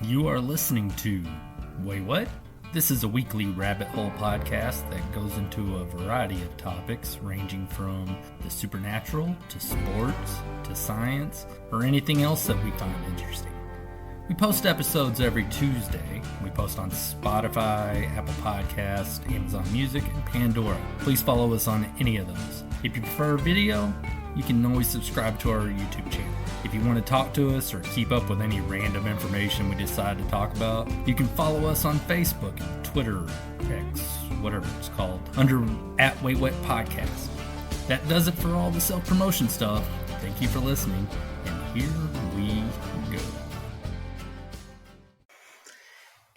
You are listening to Waywut? This is a weekly rabbit hole podcast that goes into a variety of topics ranging from the supernatural to sports to science or anything else that we find interesting. We post episodes every Tuesday. We post on Spotify, Apple Podcasts, Amazon Music, and Pandora. Please follow us on any of those. If you prefer video, you can always subscribe to our YouTube channel. If you want to talk to us or keep up with any random information we decide to talk about, you can follow us on Facebook, Twitter, X, whatever it's called, under @Waywut Podcast. That does it for all the self-promotion stuff. Thank you for listening, and here we go.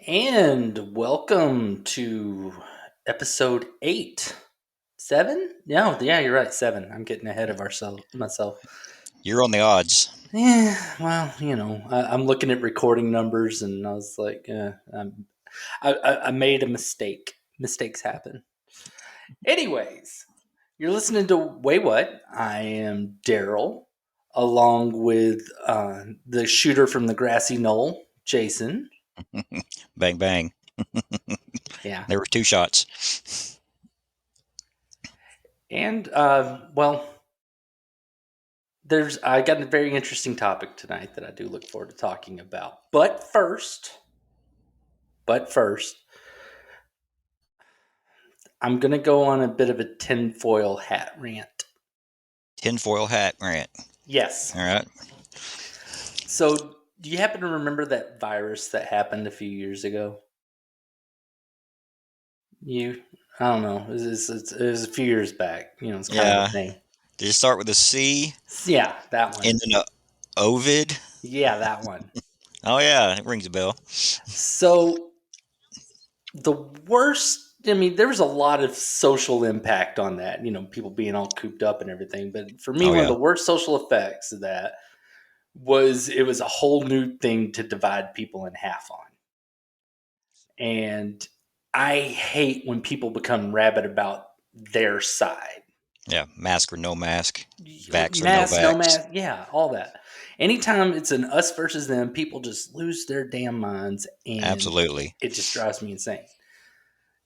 And welcome to episode 8. 7? No, yeah, you're right, 7. I'm getting ahead of myself. You're on the odds. Yeah, well, I'm looking at recording numbers, and I was like, I made a mistake. Mistakes happen. Anyways, you're listening to Waywut. I am Darrell, along with the shooter from the grassy knoll, Jason. Bang, bang. Yeah. There were 2 shots. And, I got a very interesting topic tonight that I do look forward to talking about. But first, I'm going to go on a bit of a tinfoil hat rant. Tinfoil hat rant. Yes. All right. So, do you happen to remember that virus that happened a few years ago? I don't know. It was a few years back. It's kind of a thing. Did it start with a C? Yeah, that one. And then Ovid? Yeah, that one. Oh, yeah. It rings a bell. So, the worst, there was a lot of social impact on that, people being all cooped up and everything. But for me, one of the worst social effects of that was it was a whole new thing to divide people in half on. And I hate when people become rabid about their side. Yeah, mask or no mask, vax mask, or no vax. No mask, yeah, all that. Anytime it's an us versus them, people just lose their damn minds, and absolutely, it just drives me insane.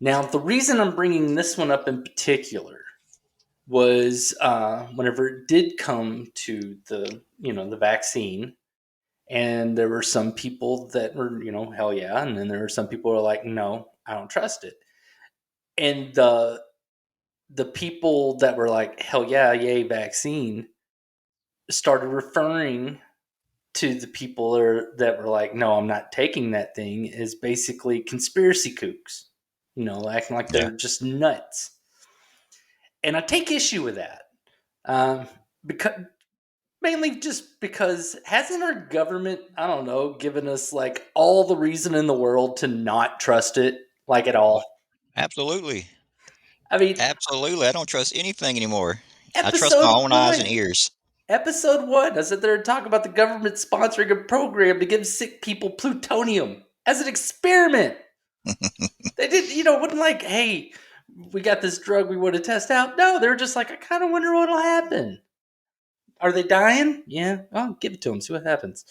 Now, the reason I'm bringing this one up in particular was whenever it did come to the vaccine, and there were some people that were hell yeah, and then there were some people who were like, no, I don't trust it, and the people that were like, hell yeah, yay, vaccine, started referring to the people that were like, no, I'm not taking that thing, as basically conspiracy kooks, acting like they're just nuts. And I take issue with that, mainly just because hasn't our government, I don't know, given us like all the reason in the world to not trust it, like at all? Absolutely. Absolutely. I don't trust anything anymore. I trust my own eyes and ears. Episode 1, I sit there and talk about the government sponsoring a program to give sick people plutonium as an experiment. They did, wasn't like, hey, we got this drug we want to test out. No, they were just like, I kind of wonder what'll happen. Are they dying? Yeah, I'll give it to them, see what happens.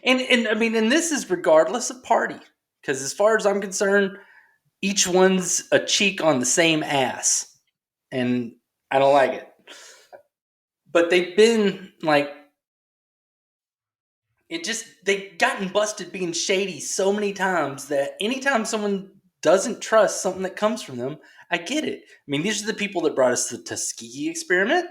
And this is regardless of party, because as far as I'm concerned, each one's a cheek on the same ass, and I don't like it. But they've been like, they've gotten busted being shady so many times that anytime someone doesn't trust something that comes from them, I get it. These are the people that brought us the Tuskegee experiment,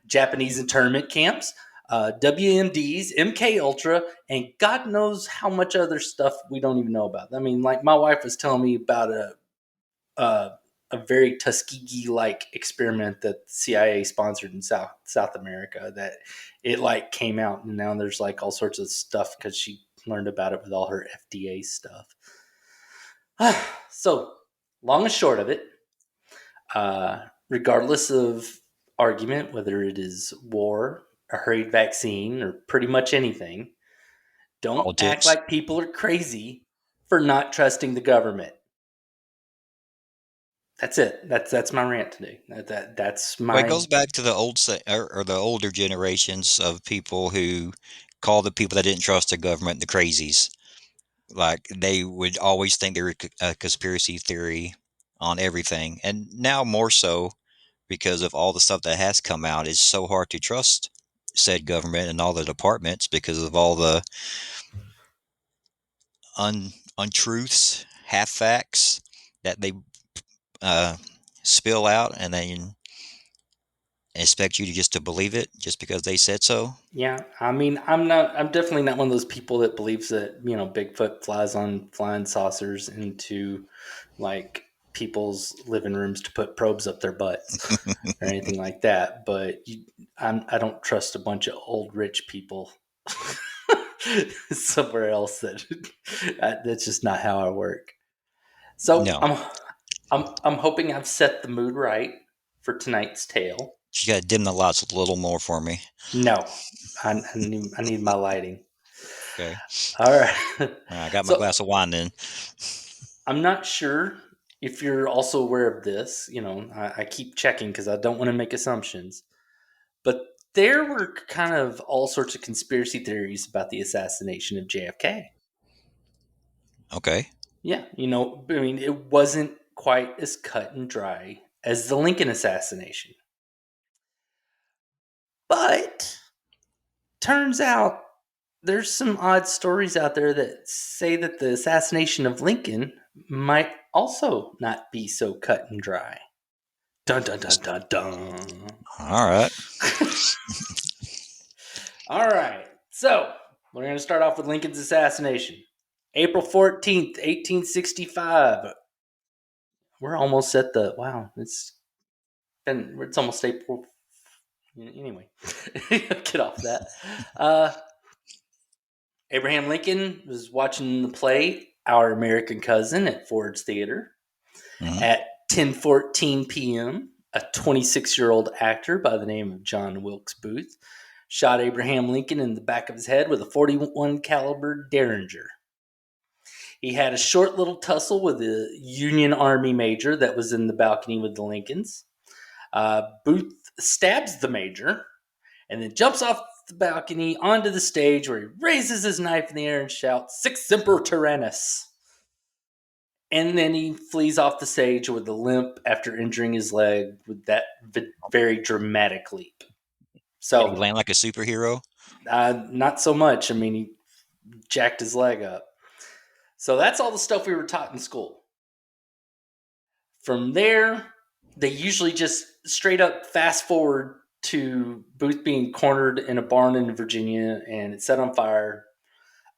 Japanese internment camps, WMDs, MK Ultra, and God knows how much other stuff we don't even know about. Like my wife was telling me about a very Tuskegee-like experiment that the CIA sponsored in South America, that it like came out, and now there's like all sorts of stuff because she learned about it with all her FDA stuff. So, long and short of it, regardless of argument, whether it is war, a hurried vaccine, or pretty much anything, don't act like people are crazy for not trusting the government. That's it. That's my rant today. That's my. Well, it goes back to the old or the older generations of people who call the people that didn't trust the government the crazies. Like they would always think they were a conspiracy theory on everything, and now more so because of all the stuff that has come out. It's so hard to trust said government and all the departments because of all the untruths, half facts that they uh, spill out, and then expect you to just to believe it just because they said so. Yeah, I mean, I'm definitely not one of those people that believes that Bigfoot flies on flying saucers into like people's living rooms to put probes up their butts or anything like that. But I don't trust a bunch of old rich people somewhere else. That's just not how I work. So No, I'm hoping I've set the mood right for tonight's tale. you got to dim the lights a little more for me. No, I need my lighting. Okay, All right. I got my So glass of wine then. I'm not sure if you're also aware of this. I keep checking because I don't want to make assumptions. But there were kind of all sorts of conspiracy theories about the assassination of JFK. Okay, Yeah, I mean, it wasn't quite as cut and dry as the Lincoln assassination. But turns out there's some odd stories out there that say that the assassination of Lincoln might also not be so cut and dry. Dun dun dun dun dun. all right. All right. So we're going to start off with Lincoln's assassination. April 14th, 1865. We're almost at the wow. It's almost April. Anyway, get off that. Uh, Abraham Lincoln was watching the play Our American Cousin at Ford's Theater Mhm. at 10:14 p.m. A 26-year-old actor by the name of John Wilkes Booth shot Abraham Lincoln in the back of his head with a 41 caliber Derringer. He had a short little tussle with a Union Army major that was in the balcony with the Lincolns. Booth stabs the major and then jumps off the balcony onto the stage where he raises his knife in the air and shouts, Sic Semper Tyrannis. And then he flees off the stage with a limp after injuring his leg with that very dramatic leap. Did he So, land like a superhero? not so much. I mean, he jacked his leg up. So that's all the stuff we were taught in school. From there, they usually just straight up fast forward to Booth being cornered in a barn in Virginia and it's set on fire.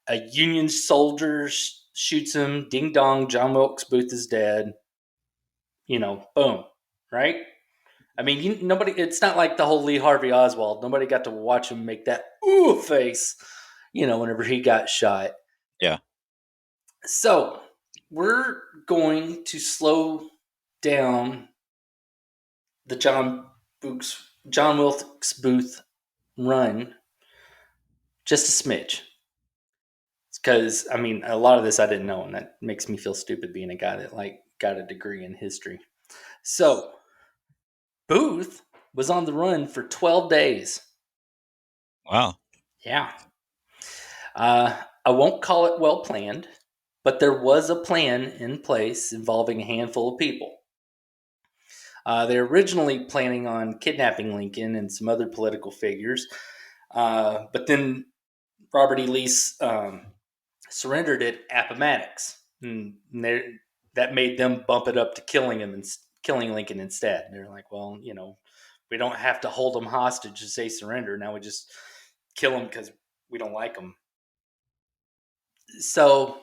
A Union soldier shoots him. Ding dong, John Wilkes Booth is dead. Boom, right? I mean, nobody. It's not like the whole Lee Harvey Oswald. Nobody got to watch him make that ooh face, whenever he got shot. Yeah. So we're going to slow down the John Wilkes Booth run just a smidge. Because I mean, a lot of this I didn't know, and that makes me feel stupid being a guy that got a degree in history. So Booth was on the run for 12 days. Wow. Yeah. I won't call it well planned, but there was a plan in place involving a handful of people. They were originally planning on kidnapping Lincoln and some other political figures, but then Robert E. Lee surrendered at Appomattox, and that made them bump it up to killing him and killing Lincoln instead. They're like, well, we don't have to hold them hostage to say surrender. Now we just kill them because we don't like them. So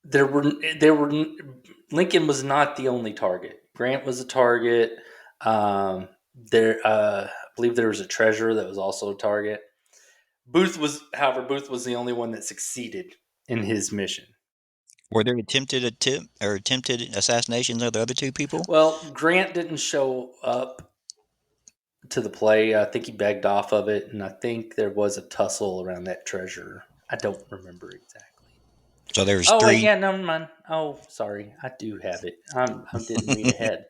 there were Lincoln was not the only target. Grant was a target. I believe there was a treasurer that was also a target. Booth was the only one that succeeded in his mission. Were there attempted assassinations of the other two people? Well, Grant didn't show up to the play. I think he begged off of it, and I think there was a tussle around that treasure. I don't remember exactly. So there was Oh wait, three. yeah, never mind. Oh, sorry, I do have it. I didn't read ahead.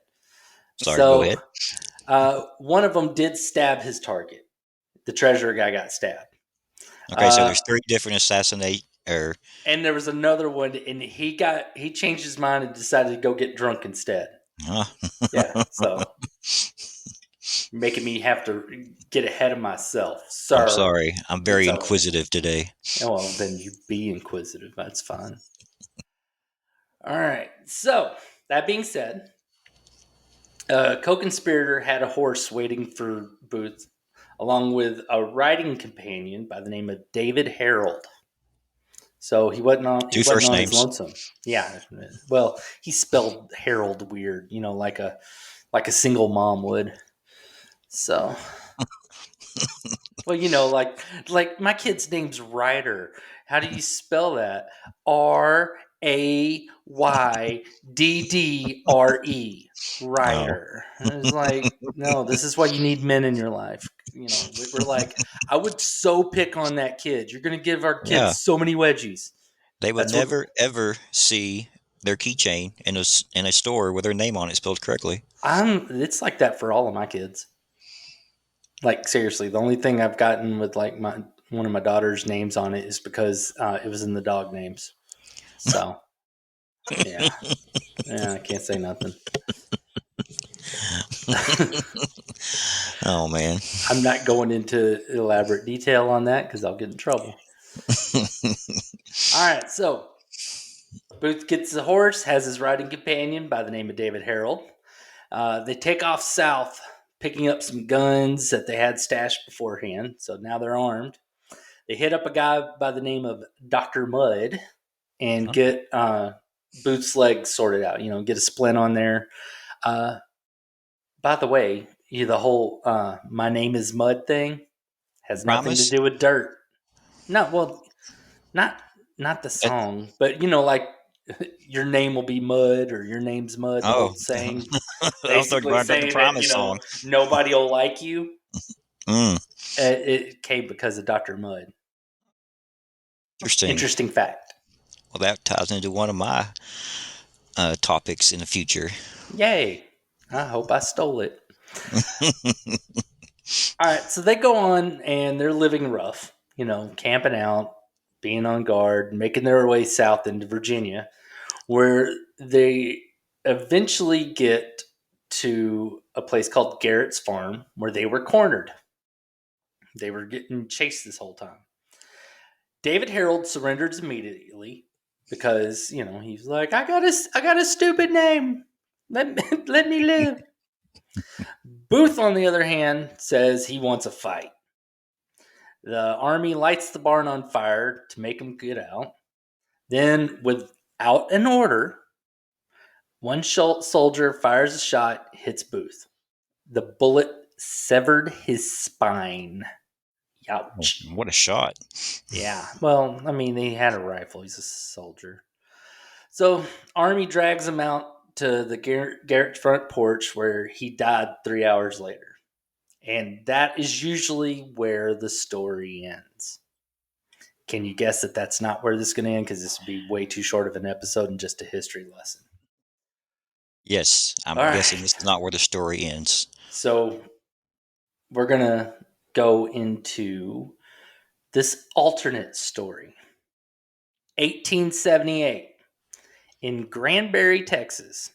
Sorry, go So, ahead. one of them did stab his target. the treasurer guy got stabbed. Okay, so there's 3 different assassinate or And there was another one, and he changed his mind and decided to go get drunk instead. huh? Yeah, so making me have to get ahead of myself, I'm sir. sorry. I'm It's very okay. inquisitive today. Well, then you be inquisitive. That's fine. All right. So that being said, a co-conspirator had a horse waiting for Booth, along with a riding companion by the name of David Harold. So he wasn't on 2 first his names. lonesome. Yeah. Well, he spelled Harold weird, like a single mom would. So, well, like my kid's name's Ryder. How do you spell that? Rayddre. Oh. Ryder. And it's like, no, this is why you need men in your life. We're like, I would so pick on that kid. You're gonna give our kids Yeah. so many wedgies. They would That's what never ever see their keychain in a store with their name on it spelled correctly. it's like that for all of my kids. Like seriously, the only thing I've gotten with like my one of my daughter's names on it is because it was in the dog names. So yeah, I can't say nothing. Oh man. I'm not going into elaborate detail on that because I'll get in trouble. All right, so Booth gets the horse, has his riding companion by the name of David Harold. They take off south, picking up some guns that they had stashed beforehand. So now they're armed. They hit up a guy by the name of Dr. Mudd and Huh? get Booth's legs sorted out. Get a splint on there. Uh, by the way, the whole "my name is Mud" thing has nothing to Promise? do with dirt. No, well, not not the It, song, but like your name will be Mud or your name's Mud. The oh, old saying, I was talking basically about the saying that Promise song. nobody will like you. Mm, It came because of Dr. Mudd. interesting. Interesting fact. Well, that ties into one of my topics in the future. Yay! I hope I stole it. All right, so they go on and they're living rough, camping out, being on guard, making their way south into Virginia, where they eventually get to a place called Garrett's Farm, where they were cornered. They were getting chased this whole time. David Harold surrenders immediately because he's like, I got a stupid name. Let me live. Booth, on the other hand, says he wants a fight. The army lights the barn on fire to make him get out. Then, without an order, one soldier fires a shot, hits Booth. The bullet severed his spine. Ouch. What a shot. Yeah, well, I mean, he had a rifle. He's a soldier. So, Army drags him out to the Garrett front porch where he died 3 hours later. And that is usually where the story ends. Can you guess that that's not where this is going to end? Because this would be way too short of an episode and just a history lesson. Yes, I'm All guessing right. this is not where the story ends. So we're going to go into this alternate story. 1878 in Granbury, Texas.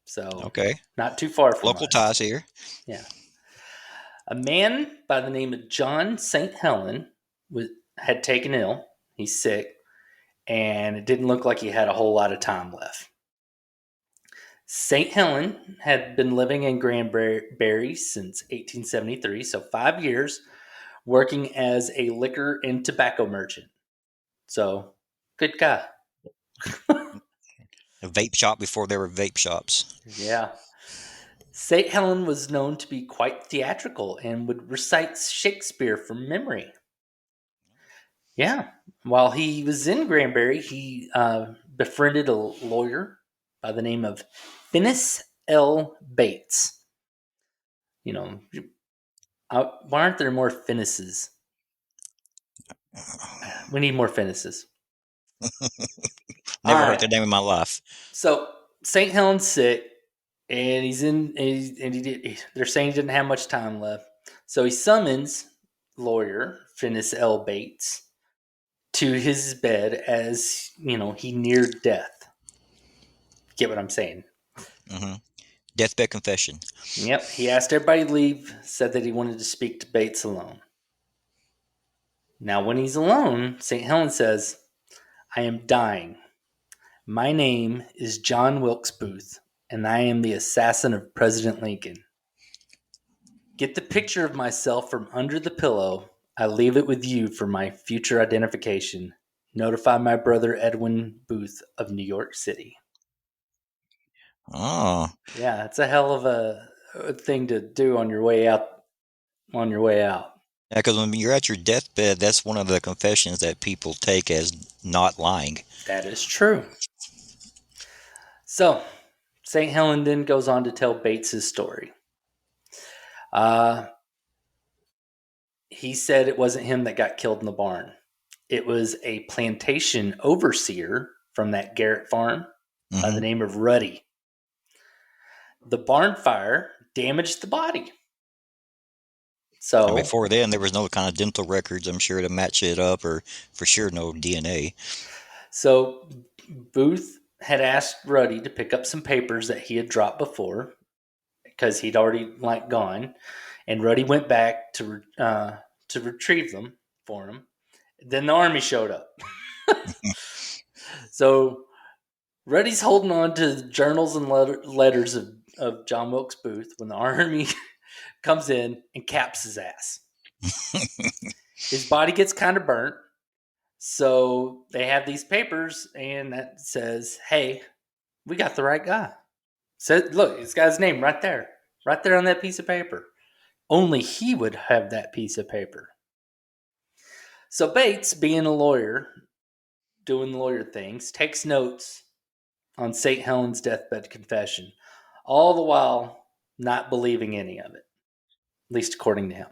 So Okay. not too far from Local us. ties here. Yeah. A man by the name of John St. Helen had taken ill. He's sick. And it didn't look like he had a whole lot of time left. St. Helen had been living in Granbury since 1873, so 5 years, working as a liquor and tobacco merchant. So, good guy. A vape shop before there were vape shops. Yeah. St. Helen was known to be quite theatrical and would recite Shakespeare from memory. Yeah. While he was in Granbury, he befriended a lawyer by the name of Finis L. Bates. Why aren't there more Finisses? We need more Finisses. All Never heard right. the name in my life. So St. Helen's sick, and they're saying he didn't have much time left. So he summons lawyer, Finis L. Bates, to his bed as, he neared death. Get what I'm saying? Hmm. Deathbed confession. Yep, he asked everybody to leave, said that he wanted to speak to Bates alone. Now, when he's alone, St. Helen says, I am dying. My name is John Wilkes Booth, and I am the assassin of President Lincoln. Get the picture of myself from under the pillow. I leave it with you for my future identification. Notify my brother Edwin Booth of New York City. Oh, Yeah, it's a hell of a thing to do on your way out. On your way out. yeah, because when you're at your deathbed, that's one of the confessions that people take as not lying. That is true. So, St. Helen then goes on to tell Bates' story. He said it wasn't him that got killed in the barn. It was a plantation overseer from that Garrett farm by the Hmm. name of Ruddy. The barn fire damaged the body. And So, before then, there was no kind of dental records, I'm sure, to match it up, or for sure no DNA. so Booth had asked Ruddy to pick up some papers that he had dropped before because he'd already gone, and Ruddy went back to retrieve them for him. Then the army showed up. So Ruddy's holding on to the journals and letters of John Wilkes Booth when the army comes in and caps his ass. His body gets kind of burnt. So they have these papers, and that says, hey, we got the right guy. Said, look, this guy's name right there on that piece of paper. Only he would have that piece of paper. So Bates, being a lawyer, doing lawyer things, takes notes on St. Helen's deathbed confession, all the while not believing any of it, at least according to him.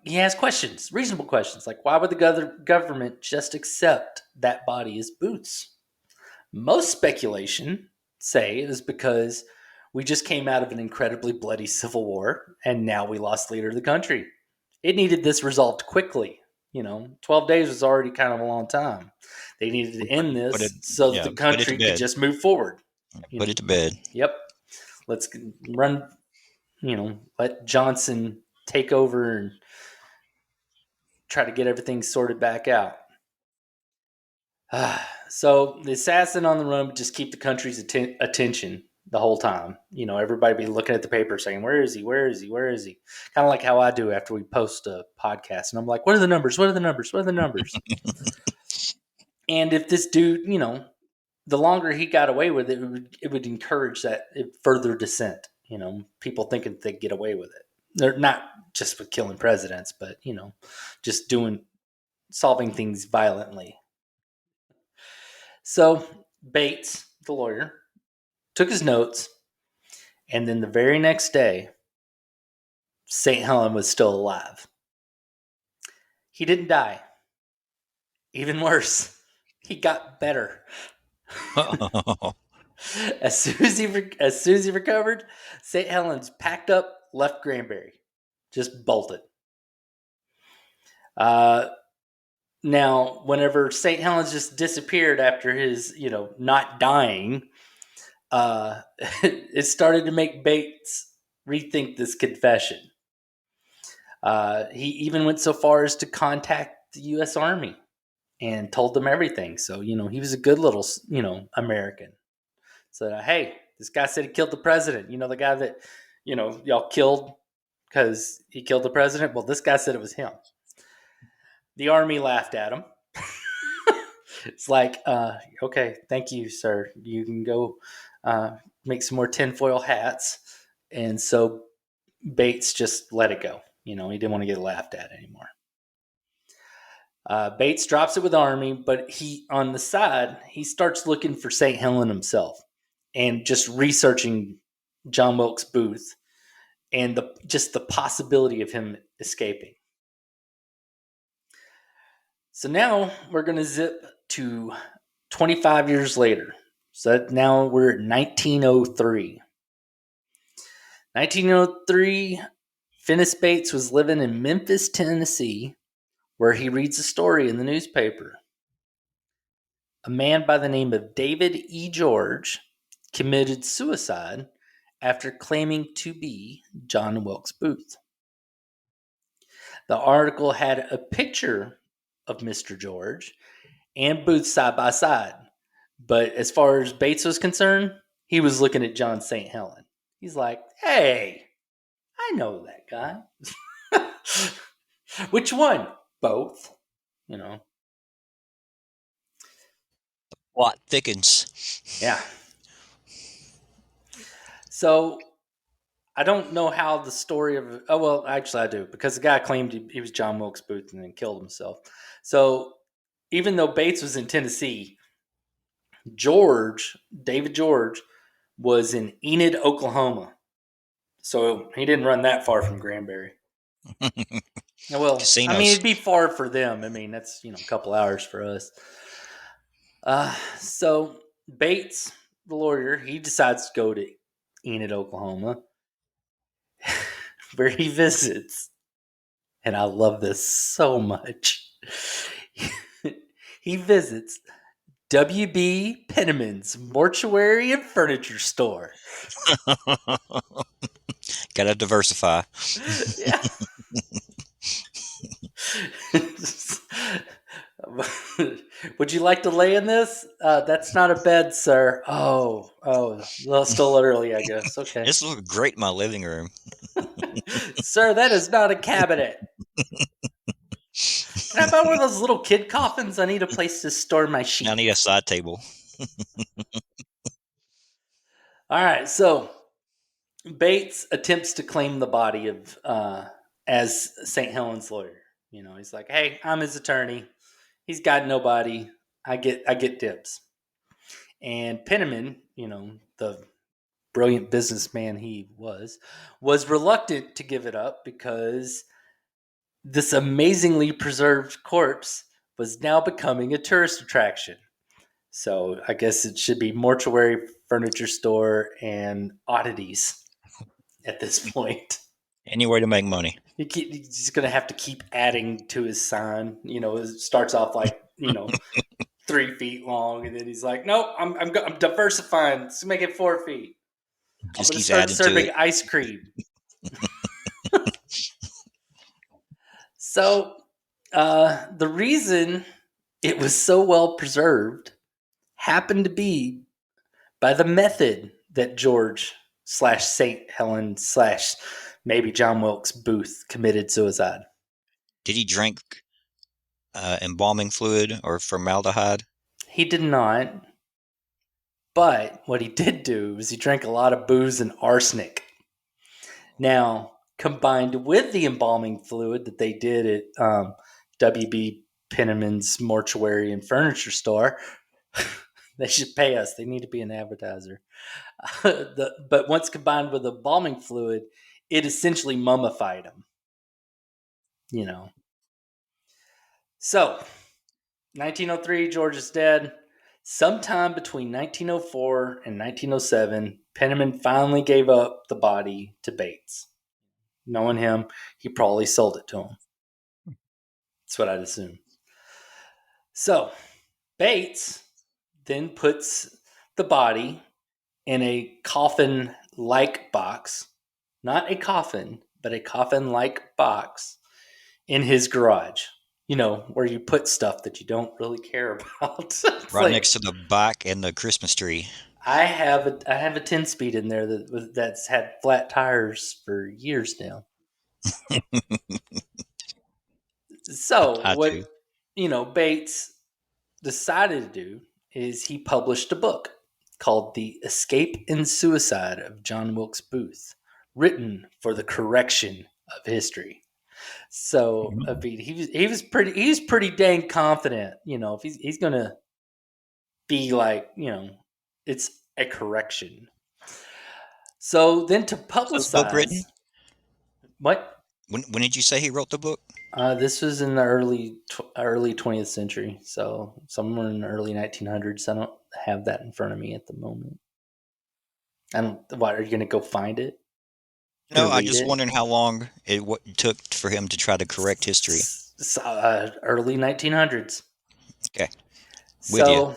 He has questions, reasonable questions, like why would the government just accept that body as Booth's? Most speculation say it was because we just came out of an incredibly bloody civil war and now we lost the leader of the country. It needed this resolved quickly. 12 days was already kind of a long time. They needed to end Put it, this so that yeah, the put it to country could bed. just move forward. Put it to bed. Yep. Let's run, let Johnson take over and try to get everything sorted back out. So the assassin on the run would just keep the country's attention the whole time. Everybody be looking at the paper saying, where is he? Where is he? Where is he? Kind of like how I do after we post a podcast. And I'm like, what are the numbers? What are the numbers? What are the numbers? And if this dude, the longer he got away with it, it would encourage that further descent. People thinking they get away with it. They're not just with killing presidents, but, just solving things violently. So Bates, the lawyer, took his notes, and then the very next day, St. Helen was still alive. He didn't die. Even worse, he got better. As soon as he recovered, St. Helens packed up, left Granbury, just bolted. Now, whenever St. Helens just disappeared after his, not dying, it started to make Bates rethink this confession. He even went so far as to contact the U.S. Army and told them everything. So, he was a good little, American. So, hey, this guy said he killed the president. The guy that, y'all killed because he killed the president? Well, this guy said it was him. The Army laughed at him. It's like, okay, thank you, sir. You can go make some more tinfoil hats. And so Bates just let it go. He didn't want to get laughed at anymore. Bates drops it with the Army, but on the side, he starts looking for St. Helen himself and just researching John Wilkes Booth and the possibility of him escaping. So now we're going to zip to 25 years later. So now we're at 1903. 1903, Finis Bates was living in Memphis, Tennessee, where he reads a story in the newspaper. A man by the name of David E. George committed suicide after claiming to be John Wilkes Booth. The article had a picture of Mr. George and Booth side by side. But as far as Bates was concerned, he was looking at John St. Helen. He's like, hey, I know that guy. Which one? Both. You know. Plot thickens. Yeah. So I don't know how the story of. Oh, well, actually, I do. Because the guy claimed he was John Wilkes Booth and then killed himself. So even though Bates was in Tennessee, David George, was in Enid, Oklahoma. So he didn't run that far from Granbury. Well, I mean, Casinos. it'd be far for them. I mean, that's, a couple hours for us. So Bates, the lawyer, he decides to go to Enid, Oklahoma, where he visits. And I love this so much. He visits W.B. Penniman's mortuary and furniture store. Gotta diversify. Yeah. Would you like to lay in this? That's not a bed, sir. Oh, still early, I guess. Okay. This looks great in my living room. Sir, that is not a cabinet. Can I buy one of those little kid coffins? I need a place to store my sheets. I need a side table. All right, so Bates attempts to claim the body of as St. Helen's lawyer. He's like, "Hey, I'm his attorney. He's got nobody. I get dibs." And Penniman, the brilliant businessman he was reluctant to give it up because this amazingly preserved corpse was now becoming a tourist attraction. So I guess it should be mortuary, furniture store, and oddities at this point. Any way to make money. He's going to have to keep adding to his sign. It starts off like, 3 feet long, and then he's like, "Nope, I'm diversifying. Let's make it 4 feet. I'm Just going to keeps start adding to serving it. ice cream." So, the reason it was so well preserved happened to be by the method that George / St. Helen / maybe John Wilkes Booth committed suicide. Did he drink embalming fluid or formaldehyde? He did not. But what he did do was he drank a lot of booze and arsenic. Now, combined with the embalming fluid that they did at W.B. Penniman's mortuary and furniture store, they should pay us. They need to be an advertiser. But once combined with the embalming fluid, it essentially mummified him. So, 1903, George is dead. Sometime between 1904 and 1907, Penniman finally gave up the body to Bates. Knowing him, he probably sold it to him. That's what I'd assume. So, Bates then puts the body in a coffin-like box. Not a coffin, but a coffin-like box in his garage. Where you put stuff that you don't really care about. Right next to the bike and the Christmas tree. I have a 10-speed in there that's had flat tires for years now. So I what do. Bates decided to do is he published a book called "The Escape and Suicide of John Wilkes Booth," written for the correction of history. So I mean, he was pretty dang confident. If he's gonna be like, it's a correction. So then to Was this book publicize written? what When did you say he wrote the book? this was in the early 20th century, so somewhere in the early 1900s. I don't have that in front of me at the moment. I don't. What, are you gonna go find it? You No, want to I read just it? wondering how long took for him to try to correct history. Early 1900s. Okay, with you. So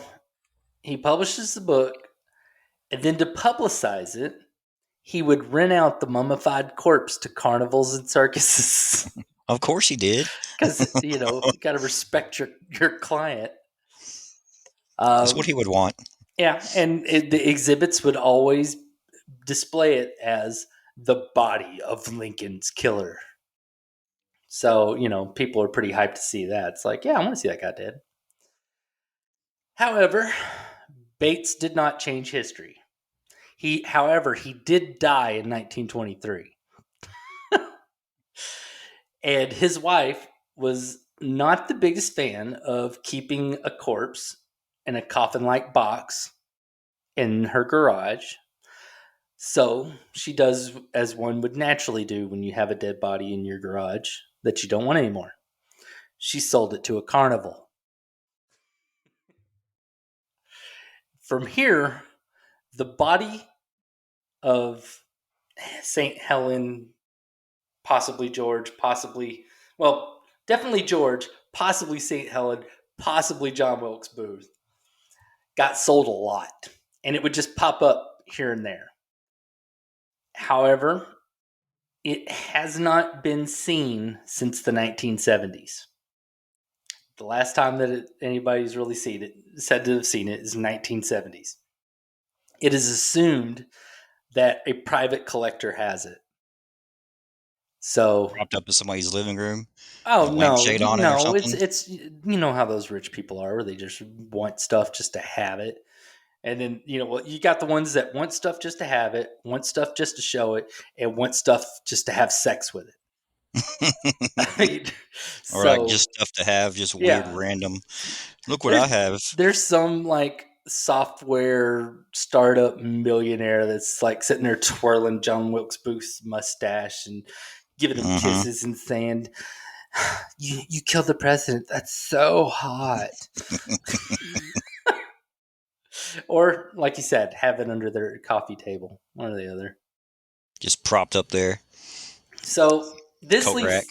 he publishes the book, and then to publicize it, he would rent out the mummified corpse to carnivals and circuses. Of course he did. Because, you got to respect your client. That's what he would want. Yeah, and the exhibits would always display it as the body of Lincoln's killer. So, people are pretty hyped to see that. It's like, yeah, I want to see that guy dead. However, Bates did not change history. However, he did die in 1923. And his wife was not the biggest fan of keeping a corpse in a coffin like box in her garage. So she does as one would naturally do when you have a dead body in your garage that you don't want anymore. She sold it to a carnival. From here, the body of St. Helen, possibly George, definitely George, possibly St. Helen, possibly John Wilkes Booth, got sold a lot. And it would just pop up here and there. However, it has not been seen since the 1970s. The last time that anybody's really seen it, said to have seen it, is 1970s. It is assumed that a private collector has it. So, Propped up in somebody's living room with oh a no, lampshade on it or something. it's how those rich people are, where they just want stuff just to have it. And then, you got the ones that want stuff just to have it, want stuff just to show it, and want stuff just to have sex with it. I mean, Or like so just stuff to have, just weird, yeah, random. Look what there's I have. there's some like software startup millionaire that's like sitting there twirling John Wilkes Booth's mustache and giving him Mm-hmm. kisses and saying, "You killed the president. That's so hot." Or, like you said, have it under their coffee table, one or the other. Just propped up there, So this coat rack.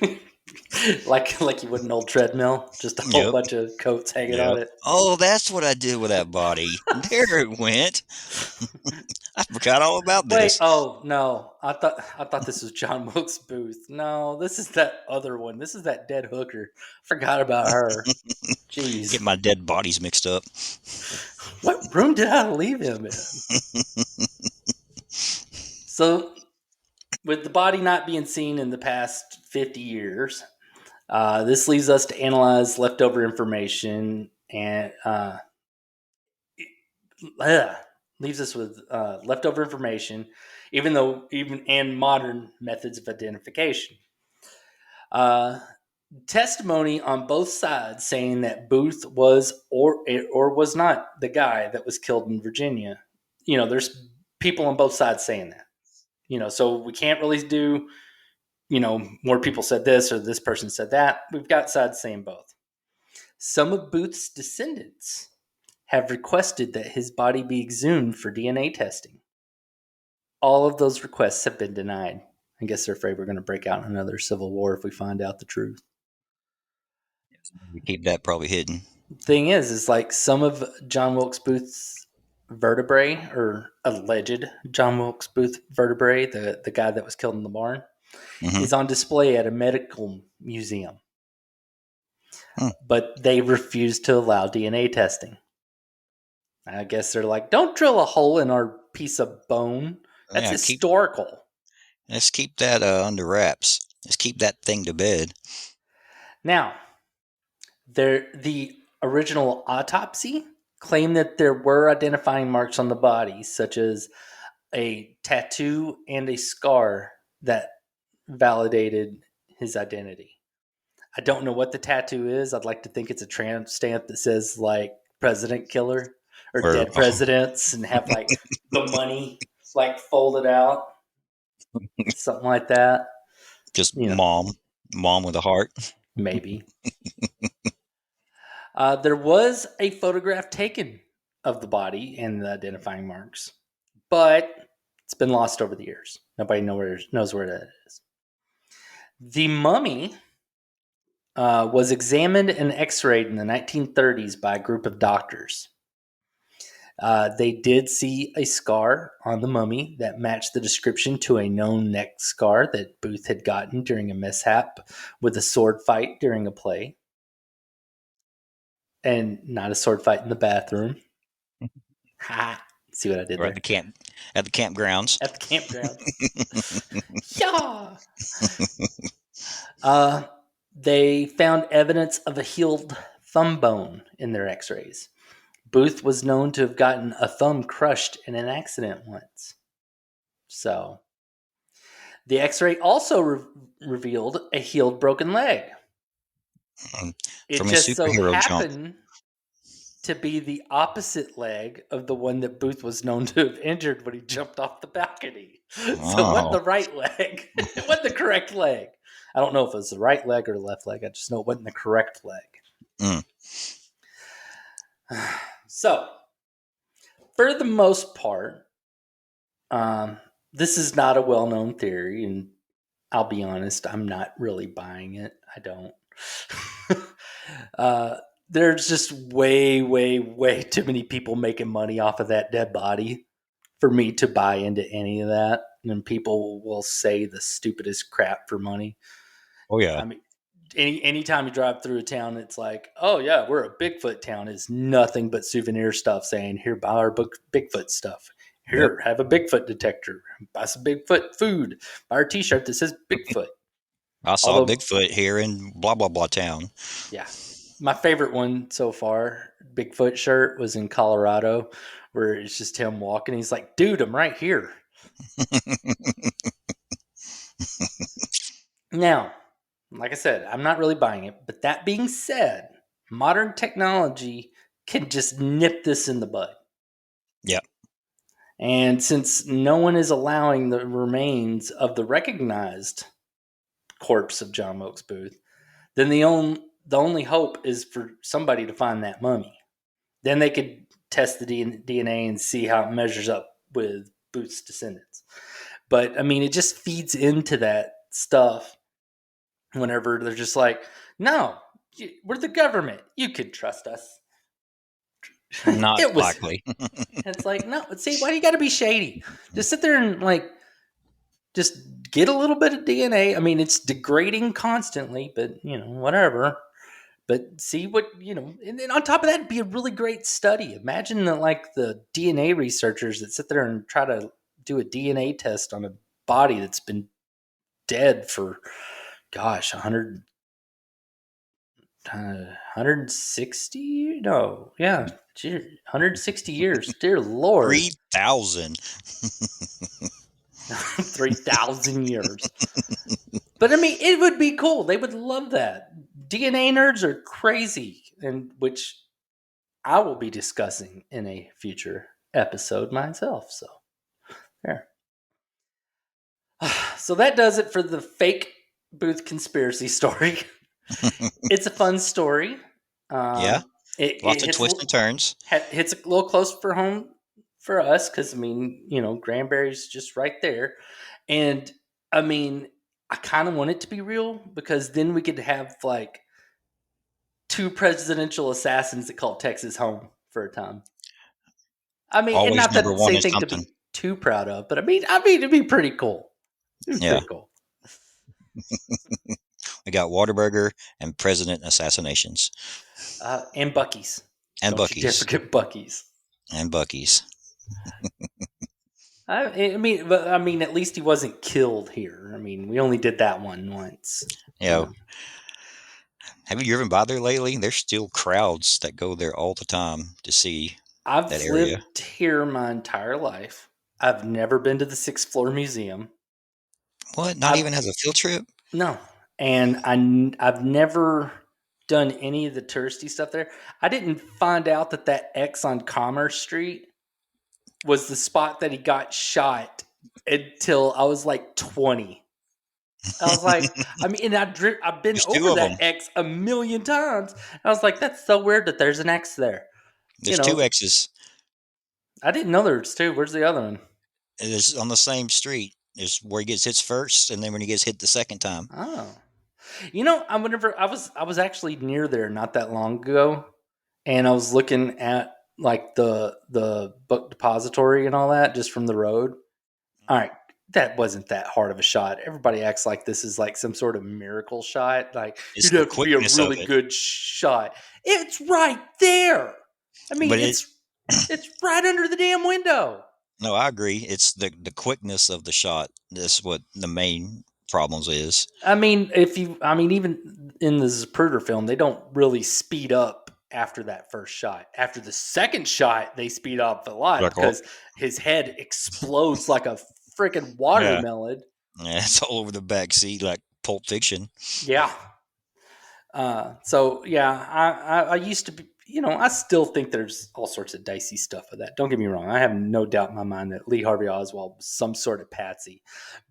leaves, like you would an old treadmill, just a whole Yep. bunch of coats hanging on Yep. it. Oh, that's what I did with that body. There it went. I forgot all about Wait, this. oh no, I thought this was John Wilkes Booth. No, this is that other one. This is that dead hooker. Forgot about her. Get Jeez, my dead bodies mixed up. what room did I leave him in? So, with the body not being seen in the past 50 years, this leaves us to analyze leftover information and leaves us with leftover information, even and modern methods of identification. Uh, Testimony on both sides saying that Booth was or was not the guy that was killed in Virginia. There's people on both sides saying that. So we can't really do. More people said this or this person said that. We've got sides saying both. Some of Booth's descendants have requested that his body be exhumed for DNA testing. All of those requests have been denied. I guess they're afraid we're going to break out in another civil war if we find out the truth. We keep that probably hidden. Thing is like some of John Wilkes Booth's vertebrae, or alleged John Wilkes Booth vertebrae, the guy that was killed in the barn, Mm-hmm. is on display at a medical museum. Hmm. But they refuse to allow DNA testing. I guess they're like, don't drill a hole in our piece of bone. That's Yeah, historical. let's keep that under wraps. Let's keep that thing to bed. Now, the original autopsy claimed that there were identifying marks on the body, such as a tattoo and a scar that validated his identity. I don't know what the tattoo is. I'd like to think it's a tramp stamp that says like president killer or Or dead presidents and have like the money like folded out, something like that. just You know, mom with a heart. maybe. There was a photograph taken of the body and the identifying marks, but it's been lost over the years. Nobody knows where that is. The mummy was examined and x-rayed in the 1930s by a group of doctors. They did see a scar on the mummy that matched the description to a known neck scar that Booth had gotten during a mishap with a sword fight during a play. And not a sword fight in the bathroom. Ha! See what I did Or there? at the campgrounds. At the campground. Yeah! They found evidence of a healed thumb bone in their x-rays. Booth was known to have gotten a thumb crushed in an accident once. So, the x-ray also revealed a healed broken leg. It From a just so superhero jump. happened to be the opposite leg of the one that Booth was known to have injured when he jumped off the balcony. So it wasn't Oh. the right leg. It wasn't the correct leg. I don't know if it was the right leg or the left leg. I just know it wasn't the correct leg. Mm. So, for the most part, this is not a well-known theory, and I'll be honest, I'm not really buying it. I don't. There's just way, way, way too many people making money off of that dead body for me to buy into any of that. And people will say the stupidest crap for money. Oh, yeah. I mean, anytime you drive through a town, it's like, oh yeah, we're a Bigfoot town. It's nothing but souvenir stuff saying, here, buy our Bigfoot stuff. Here, Yep. have a Bigfoot detector. Buy some Bigfoot food. Buy our T-shirt that says Bigfoot. I saw Although, Bigfoot here in blah, blah, blah town. yeah, my favorite one so far, Bigfoot shirt, was in Colorado, where it's just him walking. He's like, dude, I'm right here. Now, like I said, I'm not really buying it. But that being said, modern technology can just nip this in the bud. Yep. And since no one is allowing the remains of the recognized corpse of John Wilkes Booth, then the only hope is for somebody to find that mummy. Then they could test the DNA and see how it measures up with Booth's descendants. But I mean, it just feeds into that stuff whenever they're just like, no, we're the government. You can trust us. Not It was. likely. It's like, no, see, why do you got to be shady? Just sit there and like, just get a little bit of DNA. I mean, it's degrading constantly, but whatever. But see what, and then on top of that, it'd be a really great study. Imagine that, like, the DNA researchers that sit there and try to do a DNA test on a body that's been dead for, gosh, 160? No, yeah, 160 years. Dear Lord. 3,000. 3,000 years. But I mean, it would be cool. They would love that. DNA nerds are crazy, and which I will be discussing in a future episode myself. So, there. So that does it for the fake Booth conspiracy story. It's a fun story. Yeah. Lots of Hits twists and turns. hits a little close for home for us because I mean, Granbury's just right there, and I mean, I kind of want it to be real because then we could have like two presidential assassins that called Texas home for a time. I mean, and Always not that number it's one is anything to something. be too proud of, but I mean, it'd be pretty cool. It'd be Yeah. pretty cool. We got Waterburger and president assassinations. And Bucky's. And Don't you dare Bucky's. forget Bucky's. And Bucky's. I mean, at least he wasn't killed here. I mean, we only did that one once. Yeah. Have you driven by there lately? There's still crowds that go there all the time to see that I've area. lived here my entire life. I've never been to the Sixth Floor Museum. What? Not I've even as a field trip? No, and I've never done any of the touristy stuff there. I didn't find out that X on Commerce Street was the spot that he got shot until I was like 20. I was like, I mean, and I've been There's two over of them. that X a million times. I was like, that's so weird that there's an X there. There's two X's. I didn't know there was two. Where's the other one? It's on the same street. is where he gets hit first, and then when he gets hit the second time. Oh, I was actually near there not that long ago, and I was looking at like the book depository and all that just from the road. All right, that wasn't that hard of a shot. Everybody acts like this is like some sort of miracle shot. Like It's you'd the have to be a quickness of really it, good shot. It's right there. I mean, but it. it's right under the damn window. No, I agree. It's the quickness of the shot. That's what the main problems is. I mean, even in the Zapruder film, they don't really speed up after that first shot. After the second shot, they speed up a lot Like, oh, because his head explodes like a freaking yeah, watermelon. yeah, it's all over the back seat like Pulp Fiction. Yeah. So yeah, I used to be, I still think there's all sorts of dicey stuff with that. Don't get me wrong. I have no doubt in my mind that Lee Harvey Oswald was some sort of patsy,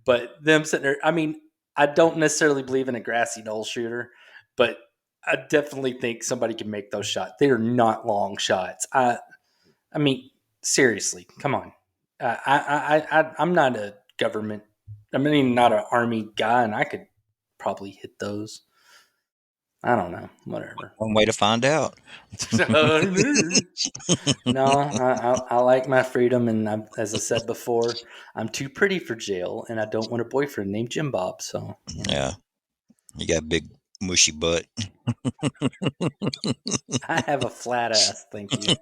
but them sitting there, I mean, I don't necessarily believe in a grassy knoll shooter, but I definitely think somebody can make those shots. They are not long shots. I mean, seriously, come on. I'm not a government. I mean, not an army guy, and I could probably hit those. I don't know. Whatever. One way to find out. No, I like my freedom, and as I said before, I'm too pretty for jail, and I don't want a boyfriend named Jim Bob. So, Yeah, you got a big mushy butt. I have a flat ass. Thank you.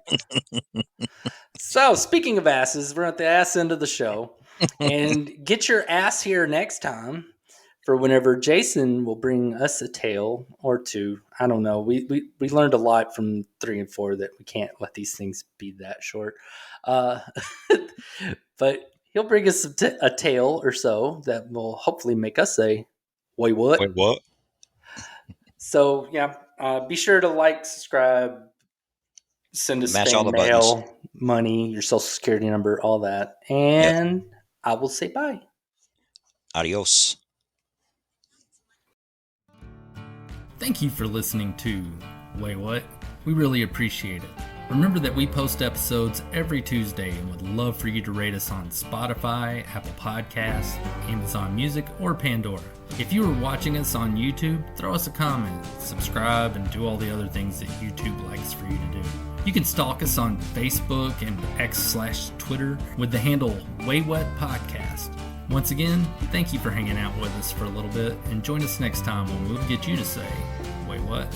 So, speaking of asses, we're at the ass end of the show, and get your ass here next time for whenever Jason will bring us a tale or two. I don't know. We learned a lot from 3 and 4 that we can't let these things be that short. Uh, but he'll bring us a tale or so that will hopefully make us say, Waywut. Wait, what? So, yeah, be sure to like, subscribe, send us Match all fan the buttons. mail, money, your social security number, all that. Yep. And I will say bye. Adios. Thank you for listening to Waywut. We really appreciate it. Remember that we post episodes every Tuesday and would love for you to rate us on Spotify, Apple Podcasts, Amazon Music, or Pandora. If you are watching us on YouTube, throw us a comment, subscribe, and do all the other things that YouTube likes for you to do. You can stalk us on Facebook and X/Twitter with the handle Waywut Podcast. Once again, thank you for hanging out with us for a little bit, and join us next time when we'll get you to say, "Wait, what?"